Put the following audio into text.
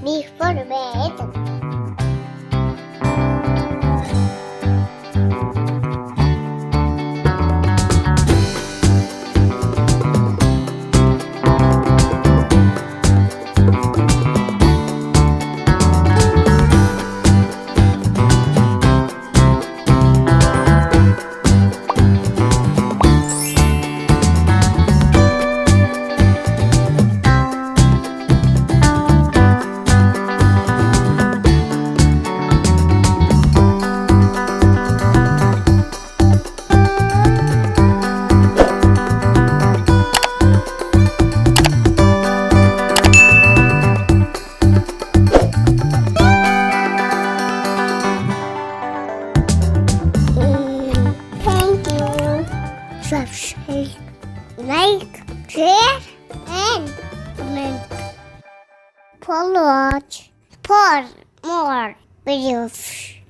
B for bed. Thank you. Subscribe, like, share, and comment. Follow for more videos.